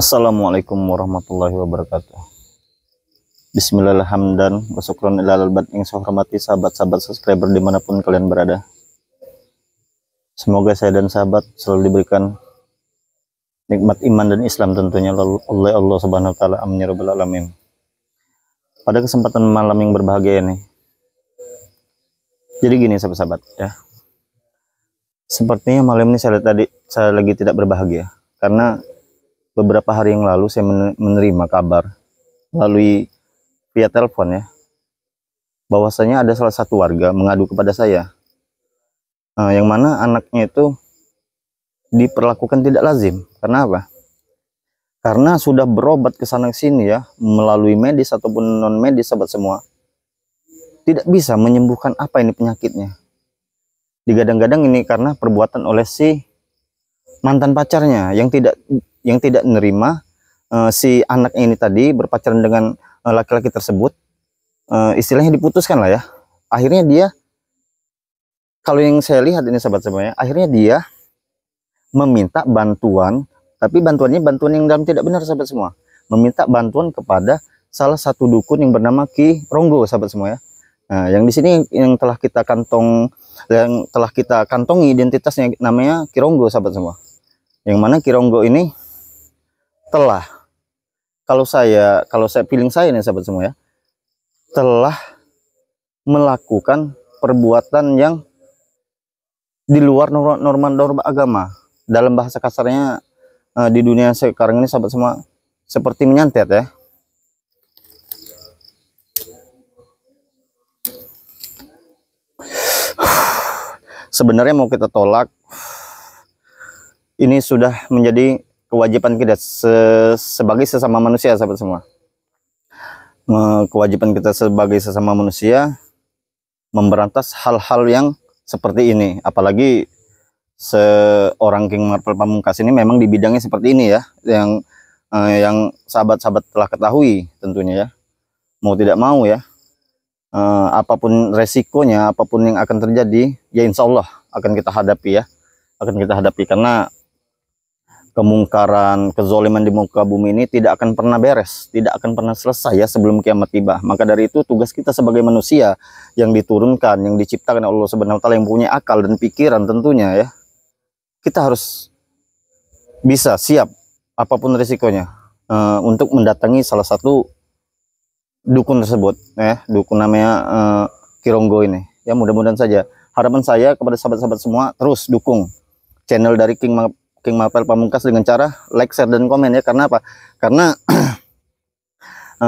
Assalamualaikum warahmatullahi wabarakatuh. Bismillahirrahmanirrahim. Wasyukran ilal albad yang saya hormati sahabat-sahabat subscriber dimanapun kalian berada. Semoga saya dan sahabat selalu diberikan nikmat iman dan Islam tentunya oleh Allah Subhanahu wa taala. Amin ya rabbal alamin. Pada kesempatan malam yang berbahagia ini. Jadi gini sahabat-sahabat ya. Sepertinya malam ini saya lagi tidak berbahagia karena beberapa hari yang lalu saya menerima kabar melalui via telepon ya, bahwasanya ada salah satu warga mengadu kepada saya, yang mana anaknya itu diperlakukan tidak lazim. Karena apa? Karena sudah berobat ke sana sini ya, melalui medis ataupun non medis, sahabat semua, tidak bisa menyembuhkan apa ini penyakitnya. Digadang-gadang ini karena perbuatan oleh si mantan pacarnya yang tidak menerima si anaknya ini tadi berpacaran dengan laki-laki tersebut. Istilahnya diputuskan lah ya. Akhirnya dia, kalau yang saya lihat ini sahabat semuanya, akhirnya dia meminta bantuan, tapi bantuannya bantuan yang dalam tidak benar sahabat semua. Meminta bantuan kepada salah satu dukun yang bernama Ki Ronggo sahabat semua ya. Nah, yang di sini yang telah kita kantongi identitasnya namanya Ki Ronggo sahabat semua. Yang mana Ki Ronggo ini telah, kalau saya feeling saya nih sahabat semua ya, telah melakukan perbuatan yang di luar norma agama. Dalam bahasa kasarnya di dunia sekarang ini sahabat semua, seperti menyantet ya. Sebenarnya mau kita tolak, ini sudah menjadi kewajiban kita sebagai sesama manusia sahabat semua. Kewajiban kita sebagai sesama manusia memberantas hal-hal yang seperti ini. Apalagi seorang King Marvel Pamungkas ini memang di bidangnya seperti ini ya, yang sahabat-sahabat telah ketahui tentunya ya. Mau tidak mau ya, apapun resikonya, apapun yang akan terjadi, ya insya Allah akan kita hadapi ya. Akan kita hadapi, karena kemungkaran, kezoliman di muka bumi ini tidak akan pernah beres, tidak akan pernah selesai ya sebelum kiamat tiba. Maka dari itu tugas kita sebagai manusia yang diturunkan, yang diciptakan oleh Allah Subhanahu wa taala, yang punya akal dan pikiran tentunya ya, kita harus bisa siap apapun risikonya untuk mendatangi salah satu dukun tersebut ya, dukun namanya Ki Ronggo ini. Ya mudah-mudahan saja, harapan saya kepada sahabat-sahabat semua, terus dukung channel dari King Marvel Pamungkas dengan cara like, share, dan komen ya. Karena apa? Karena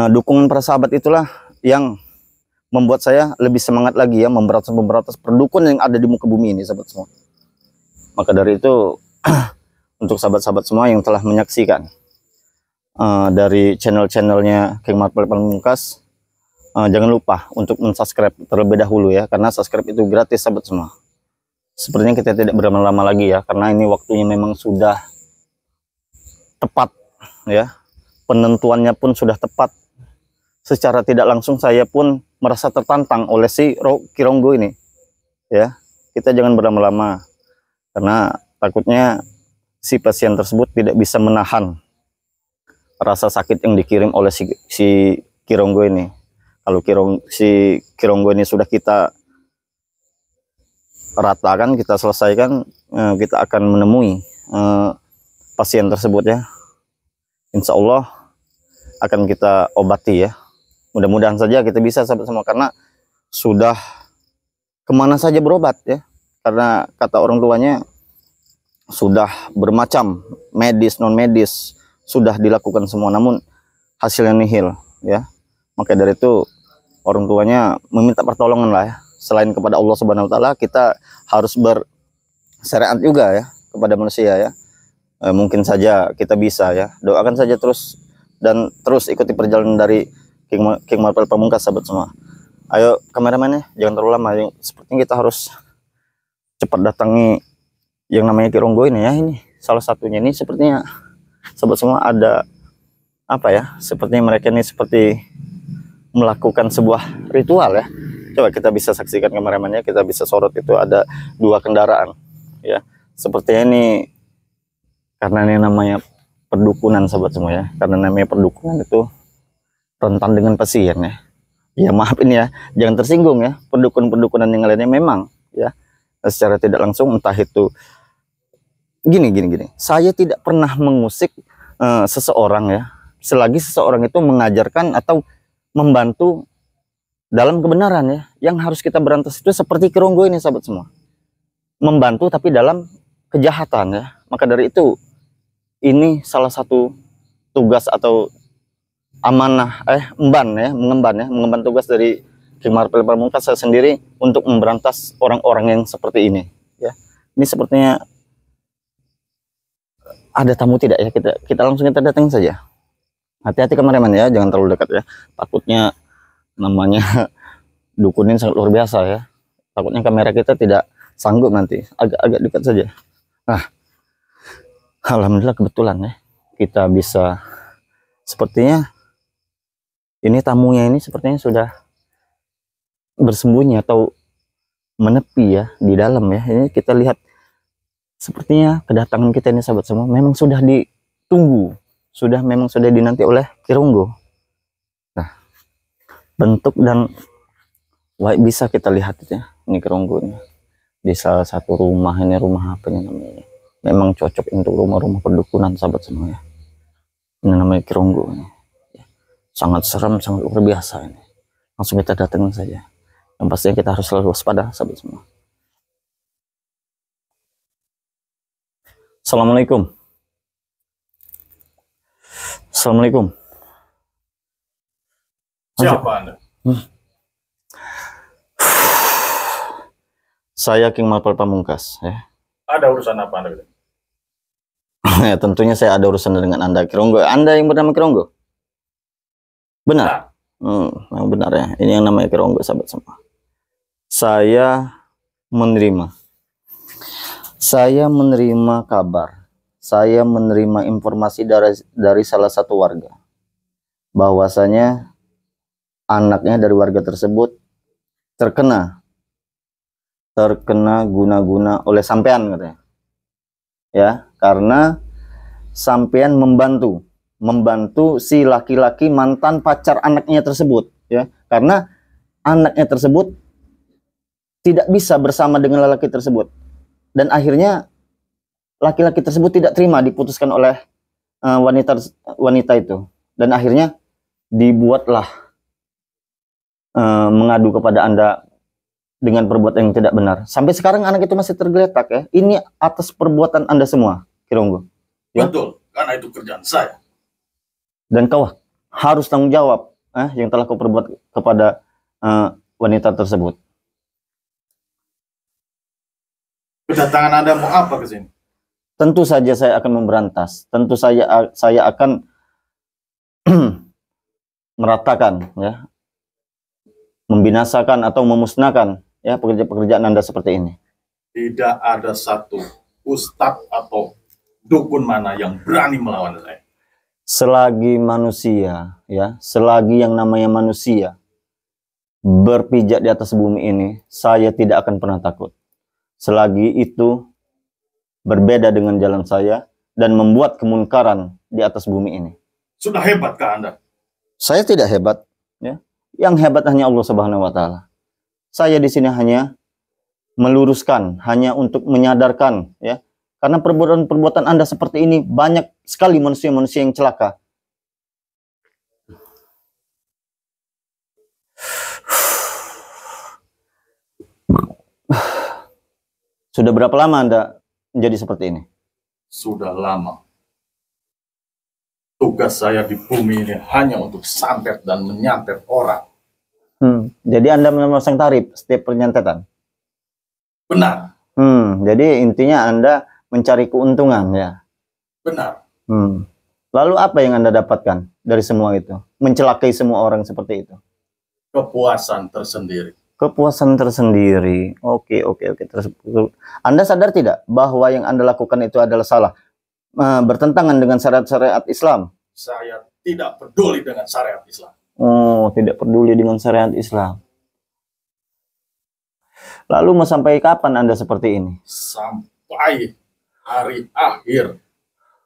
dukungan para sahabat itulah yang membuat saya lebih semangat lagi ya, memberantas perdukun yang ada di muka bumi ini sahabat semua. Maka dari itu untuk sahabat-sahabat semua yang telah menyaksikan dari channelnya King Marvel Pamungkas, jangan lupa untuk mensubscribe terlebih dahulu ya, karena subscribe itu gratis sahabat semua. Sepertinya kita tidak berlama-lama lagi ya, karena ini waktunya memang sudah tepat ya, penentuannya pun sudah tepat. Secara tidak langsung saya pun merasa tertantang oleh si Ki Ronggo ini ya. Kita jangan berlama-lama, karena takutnya si pasien tersebut tidak bisa menahan rasa sakit yang dikirim oleh si Ki Ronggo ini. Kalau si Ki Ronggo ini sudah kita ratakan, kita selesaikan, kita akan menemui pasien tersebut ya. Insya Allah akan kita obati ya. Mudah-mudahan saja kita bisa sahabat semua, karena sudah kemana saja berobat ya. Karena kata orang tuanya sudah bermacam medis, non medis, sudah dilakukan semua, namun hasilnya nihil ya. Maka dari itu orang tuanya meminta pertolongan lah ya. Selain kepada Allah Subhanahu wa taala, kita harus bersyariat juga ya kepada manusia ya. Mungkin saja kita bisa ya. Doakan saja terus, dan terus ikuti perjalanan dari King Marvel Pamungkas sahabat semua. Ayo kameramannya jangan terlalu lama. Sepertinya kita harus cepat datangi yang namanya Ki Ronggo ini ya. Ini salah satunya. Ini sepertinya sahabat semua ada apa ya? Sepertinya mereka ini seperti melakukan sebuah ritual ya. Coba kita bisa saksikan kameramannya, kita bisa sorot, itu ada 2 kendaraan ya. Sepertinya ini karena ini namanya perdukunan sahabat semua ya, karena namanya perdukunan itu rentan dengan pasien ya. Ya maaf ini ya, jangan tersinggung ya, perdukunan yang lainnya memang ya secara tidak langsung, entah itu gini. Saya tidak pernah mengusik seseorang ya, selagi seseorang itu mengajarkan atau membantu dalam kebenaran ya. Yang harus kita berantas itu seperti Kironggo ini sahabat semua, membantu tapi dalam kejahatan ya. Maka dari itu ini salah satu tugas atau amanah mengemban tugas dari Ki Marpel Pamungkas saya sendiri untuk memberantas orang-orang yang seperti ini ya. Ini sepertinya ada tamu tidak ya, kita langsung kita datang saja. Hati-hati kameramen ya, jangan terlalu dekat ya, takutnya namanya dukunin sangat luar biasa ya, takutnya kamera kita tidak sanggup nanti, agak dekat saja. Nah, alhamdulillah kebetulan ya kita bisa, sepertinya ini tamunya ini sepertinya sudah bersembunyi atau menepi ya di dalam ya. Ini kita lihat sepertinya kedatangan kita ini sahabat semua memang sudah ditunggu, memang sudah dinanti oleh Kironggo. Nah, bentuk dan bisa kita lihat ya, ini Kironggo ini di salah satu rumah. Ini rumah apa ini namanya, memang cocok untuk rumah-rumah perdukunan sahabat semua ya. Ini namanya Kironggo ini ya. Sangat serem, sangat luar biasa ini. Langsung kita datang saja. Yang pastinya kita harus selalu waspada sahabat semua. Assalamualaikum. Assalamualaikum. Siapa Anda? Saya King Marpel Pamungkas ya. Ada urusan apa Anda? Ya, tentunya saya ada urusan dengan Anda, Kironggo. Anda yang bernama Kironggo? Benar? Yang benar ya. Ini yang namanya Kironggo sahabat semua. Saya menerima kabar, saya menerima informasi dari salah satu warga bahwasanya anaknya dari warga tersebut terkena guna-guna oleh sampean katanya ya, karena sampean membantu si laki-laki mantan pacar anaknya tersebut ya, karena anaknya tersebut tidak bisa bersama dengan lelaki tersebut, dan akhirnya laki-laki tersebut tidak terima diputuskan oleh wanita itu, dan akhirnya dibuatlah mengadu kepada Anda dengan perbuatan yang tidak benar. Sampai sekarang anak itu masih tergeletak ya. Ini atas perbuatan Anda semua, Kironggo ya? Betul, karena itu kerjaan saya. Dan kau harus tanggung jawab yang telah kau perbuat kepada wanita tersebut. Kedatangan Anda mau apa ke sini? Tentu saja saya akan memberantas. Tentu saya akan meratakan ya, membinasakan atau memusnahkan ya pekerjaan Anda seperti ini. Tidak ada satu ustadz atau dukun mana yang berani melawan saya. Selagi manusia ya, selagi yang namanya manusia berpijak di atas bumi ini, saya tidak akan pernah takut. Selagi itu berbeda dengan jalan saya dan membuat kemunkaran di atas bumi ini. Sudah hebatkah Anda? Saya tidak hebat ya. Yang hebat hanya Allah Subhanahu wa taala. Saya di sini hanya meluruskan, hanya untuk menyadarkan ya. Karena perbuatan Anda seperti ini banyak sekali manusia-manusia yang celaka. Sudah berapa lama Anda menjadi seperti ini? Sudah lama. Tugas saya di bumi ini hanya untuk santet dan menyantet orang. Jadi Anda memasang tarif setiap penyantetan? Benar. Jadi intinya Anda mencari keuntungan ya? Benar. Lalu apa yang Anda dapatkan dari semua itu? Mencelakai semua orang seperti itu? Kepuasan tersendiri. Kepuasan tersendiri. Oke. Anda sadar tidak bahwa yang Anda lakukan itu adalah salah? Bertentangan dengan syariat Islam? Saya tidak peduli dengan syariat Islam. Oh, tidak peduli dengan syariat Islam. Lalu mau sampai kapan Anda seperti ini? Sampai hari akhir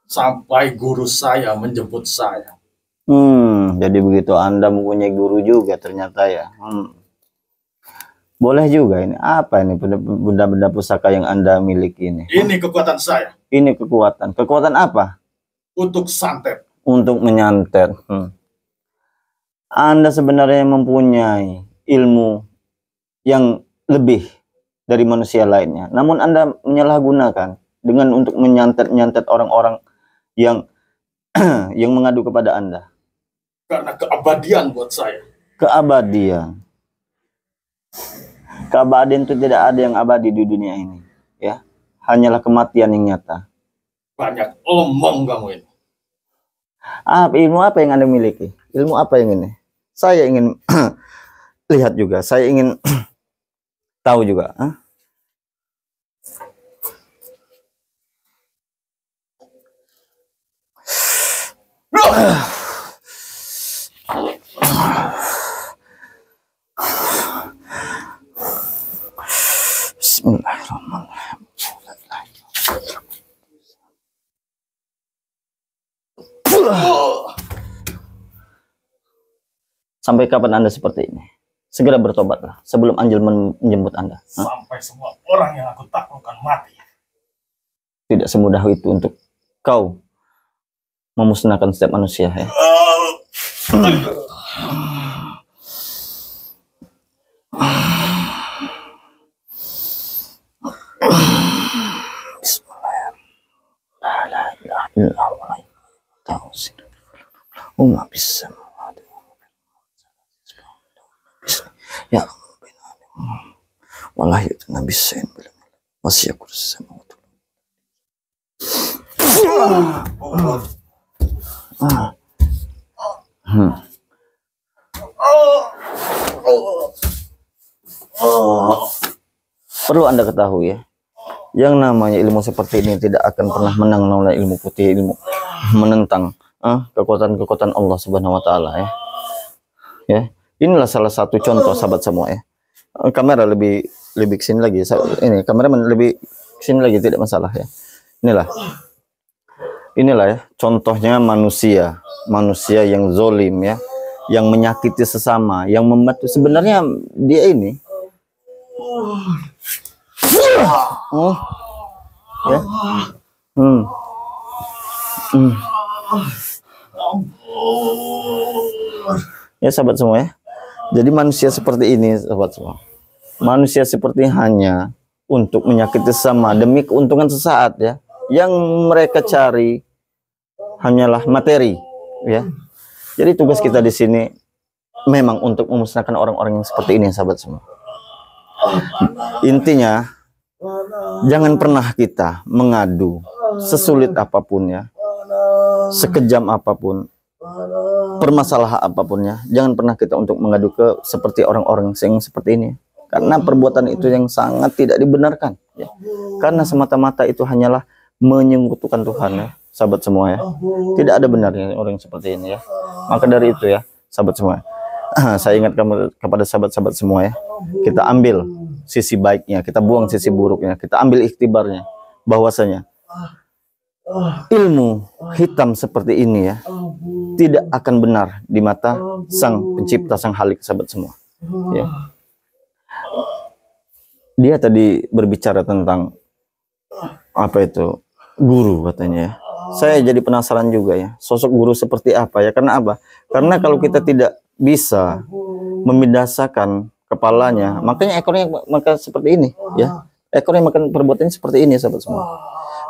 sampai guru saya menjemput saya. Jadi begitu Anda mempunyai guru juga ternyata ya. Boleh juga ini. Apa ini benda-benda pusaka yang Anda miliki ini? Ini kekuatan saya. Ini kekuatan. Kekuatan apa? Untuk santet. Untuk menyantet. Anda sebenarnya mempunyai ilmu yang lebih dari manusia lainnya. Namun Anda menyalahgunakan dengan untuk menyantet orang-orang yang yang mengadu kepada Anda. Karena keabadian buat saya. Keabadian. Keabadian itu tidak ada yang abadi di dunia ini, ya. Hanyalah kematian yang nyata. Banyak omong kamu ini. Ilmu apa yang Anda miliki? Ilmu apa yang ini? Saya ingin lihat juga. Saya ingin tahu juga. Bismillahirrahmanirrahim. Sampai kapan Anda seperti ini? Segera bertobatlah sebelum anjing menjemput Anda. Sampai semua orang yang aku taklukkan mati. Tidak semudah itu untuk kau memusnahkan setiap manusia, ya. Ya, wallahi itu Nabi Sain masih aku sama itu. Perlu Anda ketahui ya, yang namanya ilmu seperti ini tidak akan pernah menang oleh ilmu putih, ilmu menentang kekuatan-kekuatan Allah Subhanahu wa taala, ya. Ya, inilah salah satu contoh sahabat semua, ya. Kamera lebih kesini lagi, ini kameramen lebih kesini lagi, tidak masalah, ya. Inilah ya contohnya manusia yang zolim, ya, yang menyakiti sesama, yang membantu. Sebenarnya dia ini ya. Ya sahabat semua, ya. Jadi manusia seperti ini sahabat semua. Manusia seperti hanya untuk menyakiti sesama demi keuntungan sesaat, ya. Yang mereka cari hanyalah materi, ya. Jadi tugas kita di sini memang untuk memusnahkan orang-orang yang seperti ini sahabat semua. Intinya jangan pernah kita mengadu sesulit apapun, ya. Sekejam apapun, permasalahan apapun, ya, jangan pernah kita untuk mengadu ke seperti orang-orang yang seperti ini, karena perbuatan itu yang sangat tidak dibenarkan, ya. Karena semata-mata itu hanyalah menyekutukan Tuhan, ya, sahabat semua, ya. Tidak ada benarnya orang seperti ini, ya. Maka dari itu, ya, sahabat semua, saya ingat kepada sahabat-sahabat semua, ya, kita ambil sisi baiknya, kita buang sisi buruknya, kita ambil ikhtibarnya, bahwasanya ilmu hitam seperti ini, ya, tidak akan benar di mata Sang Pencipta, Sang Halik, sahabat semua, ya. Dia tadi berbicara tentang apa itu guru, katanya, ya. Saya jadi penasaran juga, ya, sosok guru seperti apa, ya. Karena apa? Karena kalau kita tidak bisa membidasakan kepalanya, makanya ekornya maka seperti ini, ya. Ekornya makan perbuatannya seperti ini, sahabat semua.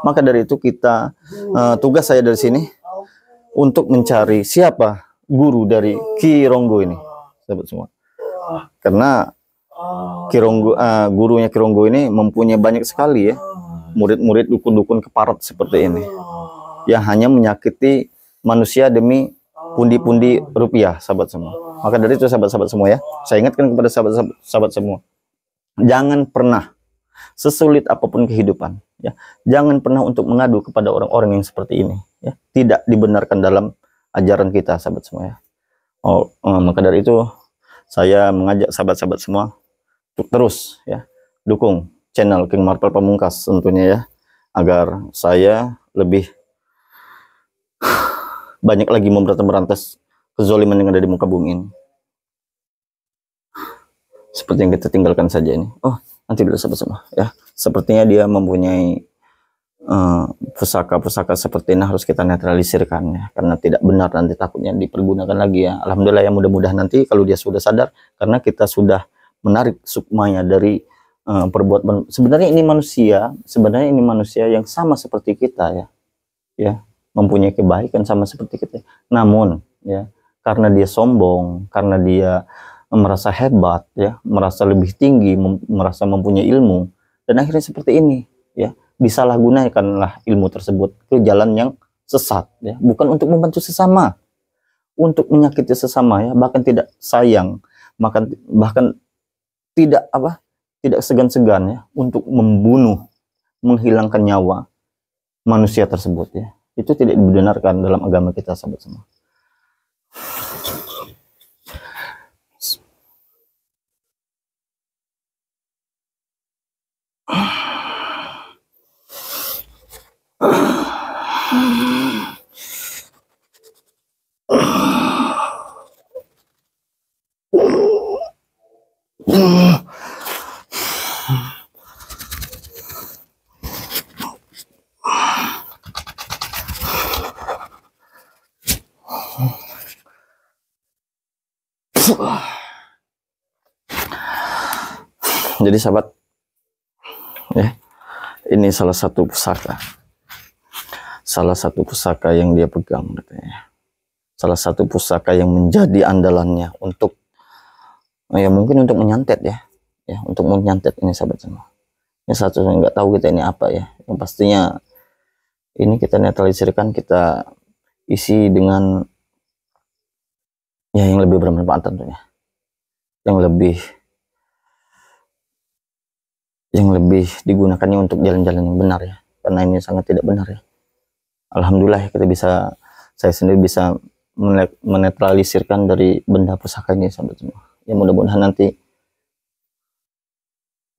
Maka dari itu kita tugas saya dari sini untuk mencari siapa guru dari Ki Ronggo ini, sahabat semua. Karena Ki Ronggo, gurunya Ki Ronggo ini mempunyai banyak sekali, ya, murid-murid dukun-dukun keparat seperti ini, yang hanya menyakiti manusia demi pundi-pundi rupiah, sahabat semua. Maka dari itu sahabat-sahabat semua, ya, saya ingatkan kepada sahabat-sahabat semua, jangan pernah sesulit apapun kehidupan, ya, jangan pernah untuk mengadu kepada orang-orang yang seperti ini, ya. Tidak dibenarkan dalam ajaran kita, sahabat semua, ya. Maka dari itu saya mengajak sahabat-sahabat semua untuk terus, ya, dukung channel King Marvel Pamungkas tentunya, ya, agar saya lebih banyak lagi memberantas kezaliman yang ada di muka bumi ini. Seperti yang kita tinggalkan saja ini. Oh, nanti dulu sahabat semua ya. Sepertinya dia mempunyai pusaka-pusaka seperti ini harus kita netralisirkan ya, karena tidak benar, nanti takutnya dipergunakan lagi ya. Alhamdulillah ya, mudah-mudahan nanti kalau dia sudah sadar, karena kita sudah menarik sukmanya dari perbuatan. Sebenarnya ini manusia yang sama seperti kita ya, mempunyai kebaikan sama seperti kita. Namun ya, karena dia sombong, karena dia merasa hebat ya, merasa lebih tinggi, merasa mempunyai ilmu, dan akhirnya seperti ini ya, disalahgunakanlah ilmu tersebut ke jalan yang sesat ya, bukan untuk membantu sesama, untuk menyakiti sesama ya, bahkan tidak sayang, bahkan tidak segan-segan ya untuk membunuh, menghilangkan nyawa manusia tersebut ya. Itu tidak dibenarkan dalam agama kita sahabat semua. Jadi sahabat ya, ini salah satu pusaka yang dia pegang katanya. Salah satu pusaka yang menjadi andalannya untuk ya, mungkin untuk menyantet ya, untuk menyantet ini sahabat semua. Ini satu yang nggak tahu kita ini apa ya. Yang pastinya ini kita netralisirkan, kita isi dengan ya yang lebih bermanfaat tentunya, yang lebih digunakannya untuk jalan-jalan yang benar ya, karena ini sangat tidak benar ya. Alhamdulillah saya sendiri bisa menetralisirkan dari benda pusaka ini sahabat semua. Ya mudah-mudahan nanti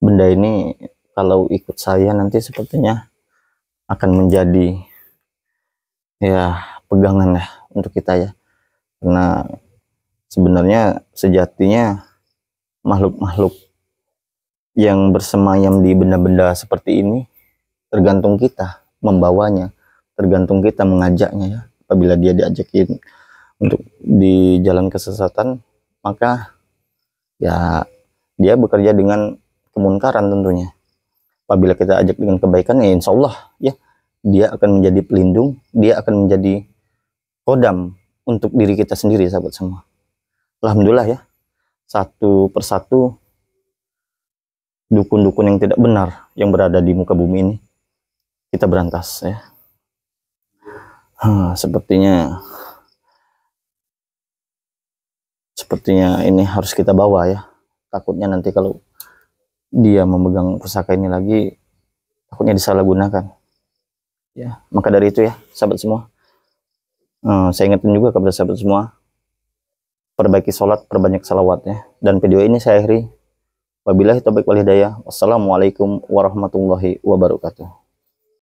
benda ini kalau ikut saya nanti sepertinya akan menjadi ya pegangan ya untuk kita ya, karena sebenarnya sejatinya makhluk-makhluk yang bersemayam di benda-benda seperti ini tergantung kita membawanya, tergantung kita mengajaknya ya. Apabila dia diajakin untuk di jalan kesesatan, maka ya dia bekerja dengan kemunkaran tentunya. Apabila kita ajak dengan kebaikan ya insya Allah ya, dia akan menjadi pelindung, dia akan menjadi kodam untuk diri kita sendiri sahabat semua. Alhamdulillah ya, satu persatu dukun-dukun yang tidak benar yang berada di muka bumi ini kita berantas ya. Sepertinya ini harus kita bawa ya. Takutnya nanti kalau dia memegang pusaka ini lagi, takutnya disalahgunakan ya. Maka dari itu ya sahabat semua, saya ingatkan juga kepada sahabat semua, perbaiki sholat, perbanyak salawat ya. Dan video ini saya akhiri. Wabillahi taufiq wal hidayah. Wassalamualaikum warahmatullahi wabarakatuh.